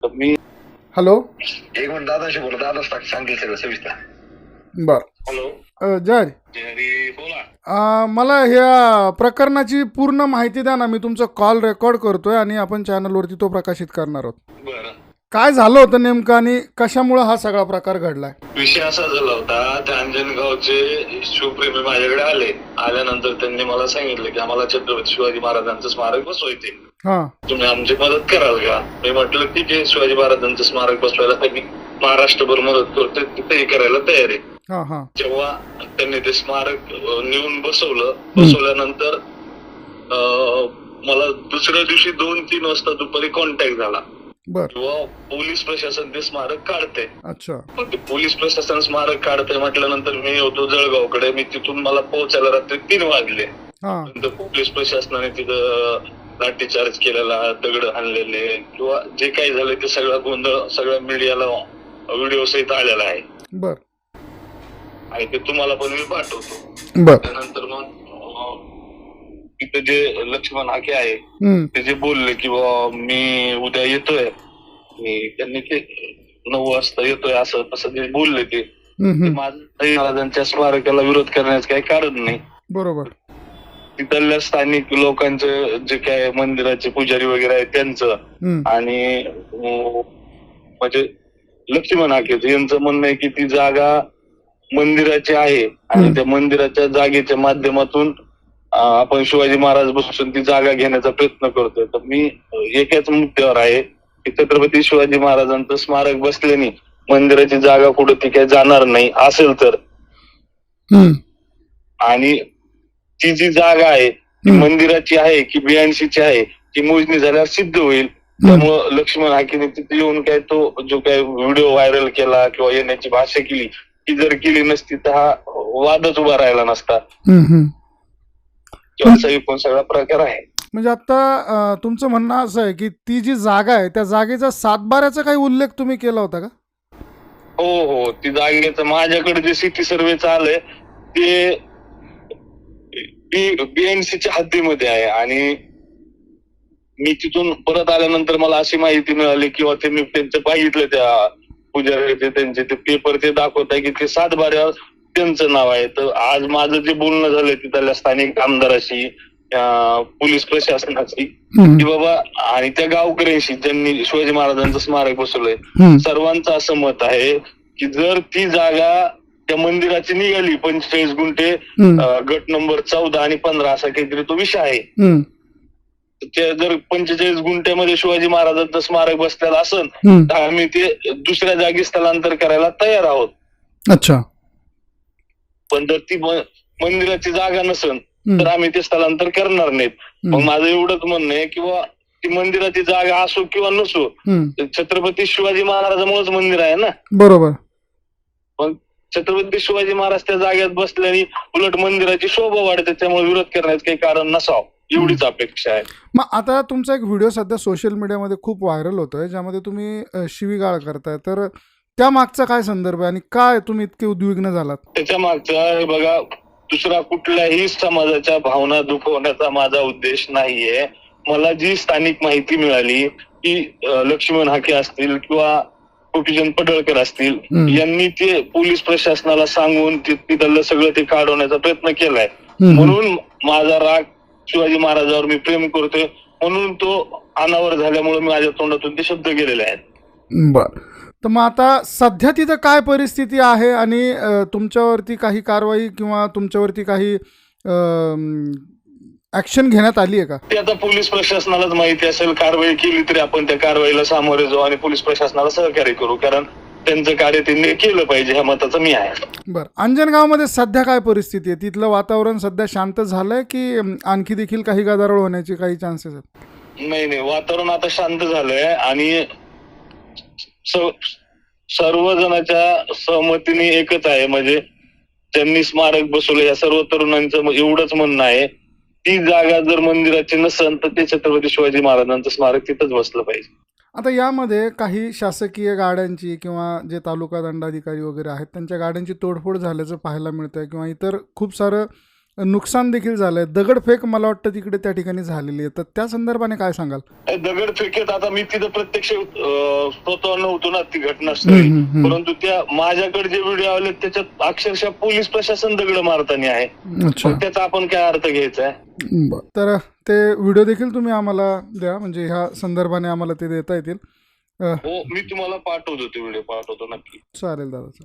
तर मी हॅलो. एक मिनिट दादाशी बोला, दादाच सांगतील सगळं सविस्तर. बर. हॅलो जय. जरी बोला. मला ह्या प्रकरणाची पूर्ण माहिती द्या ना. मी तुमचा कॉल रेकॉर्ड करतोय आणि आपण चॅनलवरती तो प्रकाशित करणार आहोत. बरं, काय झालं होतं नेमकं आणि कशामुळे हा सगळा प्रकार घडलाय? विषय असा झाला होता, त्या अंजनगावचे शिवप्रेमी माझ्याकडे आल्यानंतर त्यांनी मला सांगितलं की आम्हाला छत्रपती शिवाजी महाराजांचं स्मारक बसवायचे, हा. तुम्ही आमची मदत कराल का? मी म्हटलं ठीक आहे, शिवाजी महाराजांचं स्मारक बसवायला मी महाराष्ट्रभर मदत करतोय, तिथेही करायला तयार आहे. हा हा. जेव्हा त्यांनी ते स्मारक नेऊन बसवल्यानंतर मला दुसऱ्या दिवशी 2-3 वाजता दुपारी कॉन्टॅक्ट झाला. बर. किंवा पोलीस प्रशासन ते स्मारक काढते. अच्छा. पण ते पोलीस प्रशासन स्मारक काढते म्हटल्यानंतर मी होतो जळगावकडे. मी तिथून मला पोहोचायला रात्री 3 वाजले. पोलीस प्रशासनाने तिथं लाठीचार्ज केलेला, दगड आणलेले किंवा जे काही झालं ते सगळा गोंधळ सगळ्या मीडियाला व्हिडिओ सहित आलेला आहे. बर. आणि ते तुम्हाला पण मी पाठवतो. बर. त्यानंतर मग तिथे जे लक्ष्मण हाके आहे हम्म. ते जे बोलले की मी उद्या येतोय, त्यांनी ते 9 वाजता येतोय असं तसं जे बोलले ते माझ्या महाराजांच्या स्मारकाला विरोध करण्याचं काही कारण नाही. बरोबर. तिथल्या स्थानिक लोकांचं जे काय मंदिराचे पुजारी वगैरे आहेत त्यांचं आणि म्हणजे लक्ष्मण हाकेचं यांचं म्हणणं आहे की ती जागा मंदिराची आहे आणि त्या मंदिराच्या जागेच्या माध्यमातून आपण शिवाजी महाराज बसून ती जागा घेण्याचा प्रयत्न करतोय. तर मी एकाच मुद्द्यावर आहे की छत्रपती शिवाजी महाराजांचं स्मारक बसल्याने मंदिराची जागा कुठं ती काही जाणार नाही असेल तर, आणि ती जी जागा आहे ती मंदिराची आहे की BNCची आहे ती मोजणी झाल्यावर सिद्ध होईल. त्यामुळं लक्ष्मण हाकेने तिथे येऊन काय तो जो काय व्हिडिओ व्हायरल केला किंवा येण्याची भाषा केली, ती जर केली नसती तर हा वादच उभा राहिला नसता. असा एकूण सगळा प्रकार आहे. म्हणजे आता तुमचं म्हणणं असं आहे की ती जी जागा आहे त्या जागेचा 7/12चा काही उल्लेख तुम्ही केला होता का? हो, ती जागेचं माझ्याकडे जे सिटी सर्व्हेचं आलंय ते BNCच्या हद्दीमध्ये आहे आणि मी तिथून परत आल्यानंतर मला अशी माहिती मिळाली किंवा ते मी त्यांचं पाहिलं त्या पुजारी त्यांचे ते पेपर ते दाखवत आहे की ते 7/12 त्यांचं नाव आहे. तर आज माझं जे बोलणं झालंय तिथल्या स्थानिक आमदाराशी, पोलीस प्रशासनाशी की बाबा आणि त्या गावकऱ्यांशी ज्यांनी शिवाजी महाराजांचं स्मारक बसवलंय, सर्वांचं असं मत आहे की जर ती जागा त्या मंदिराची निघाली 45 गुंठे, गट नंबर 14 आणि 15 असा काहीतरी तो विषय आहे, त्या जर 45 गुंठ्यामध्ये शिवाजी महाराजांचं स्मारक बसलेलं असेल तर आम्ही ते दुसऱ्या जागी स्थलांतर करायला तयार आहोत. अच्छा. पण जर ती मंदिराची जागा नसेल तर आम्ही ते स्थलांतर करणार नाहीत. मग माझं एवढंच म्हणणं आहे किंवा ती मंदिराची जागा असो किंवा नसो, छत्रपती शिवाजी महाराजांमुळेच मंदिर आहे ना. बरोबर. पण छत्रपती शिवाजी महाराज त्या जागेत बसल्याने उलट मंदिराची शोभा वाढते, त्यामुळे विरोध करण्याचं काही कारण नसावं एवढीच अपेक्षा आहे. मग आता तुमचा एक व्हिडिओ सध्या सोशल मीडियामध्ये खूप व्हायरल होतोय ज्यामध्ये तुम्ही शिवीगाळ करताय, तर त्या मागचा काय संदर्भ आहे आणि काय तुम्ही इतके उद्विग्न झालात? त्याच्या मागचा हे बघा, दुसरा कुठल्याही समाजाच्या भावना दुखवण्याचा माझा उद्देश नाहीये. मला जी स्थानिक माहिती मिळाली की लक्ष्मण हाके असतील किंवा गोपीचंद पडळकर असतील यांनी ते पोलीस प्रशासनाला सांगून तिथलं सगळं ते काढवण्याचा प्रयत्न केलाय. म्हणून माझा राग शिवाजी महाराजांवर मी प्रेम करतोय, म्हणून तो अनावर झाल्यामुळे माझ्या तोंडातून ते शब्द गेलेले आहेत. बर. तर मग आता सध्या तिथं काय परिस्थिती आहे आणि तुमच्यावरती काही कारवाई किंवा तुमच्यावरती काही ऍक्शन घेण्यात आली आहे का? ते आता पोलीस प्रशासनालाच माहिती असेल. कारवाई केली तरी आपण त्या कारवाईला सामोरे जाऊ आणि पोलीस प्रशासनाला सहकार्य करू, कारण त्यांचं कार्य त्यांनी केलं पाहिजे ह्या मताचं मी आहे. बरं. अंजनगावमध्ये सध्या काय परिस्थिती आहे? तिथलं वातावरण सध्या शांत झालंय की आणखी देखील काही गदारोळ होण्याचे काही चान्सेस आहेत? नाही, वातावरण आता शांत झालंय आणि सर्वजणाच्या सहमतीने एकच आहे, म्हणजे ज्यांनी स्मारक बसवलं या सर्व तरुणांचं एवढंच म्हणणं आहे, ती जागा जर मंदिराची नसेल तर ते छत्रपती शिवाजी महाराजांचं स्मारक तिथंच बसलं पाहिजे. आता यामध्ये काही शासकीय गाड्यांची किंवा जे तालुका दंडाधिकारी वगैरे आहेत त्यांच्या गाड्यांची तोडफोड झाल्याचं पाहायला मिळतंय किंवा इतर खूप सारं नुकसान देखील झालंय, दगडफेक मला वाटतं तिकडे त्या ठिकाणी झालेली आहे, तर त्या संदर्भाने काय सांगाल? दगडफेकेत आता मी तिथं प्रत्यक्ष स्वतः नव्हतो ना ती घटनास्थळी, परंतु त्या माझ्याकडे जे व्हिडिओ आले त्याच्यात अक्षरशः पोलीस प्रशासन दगड मारताना आहे. अच्छा. मग त्याचा आपण काय अर्थ घ्यायचा आहे? तर ते व्हिडिओ देखील तुम्ही आम्हाला द्या, म्हणजे ह्या संदर्भाने आम्हाला ते देता येतील. हो, मी तुम्हाला पाठवतो, ते व्हिडिओ पाठवतो नक्की. चालेल दादा.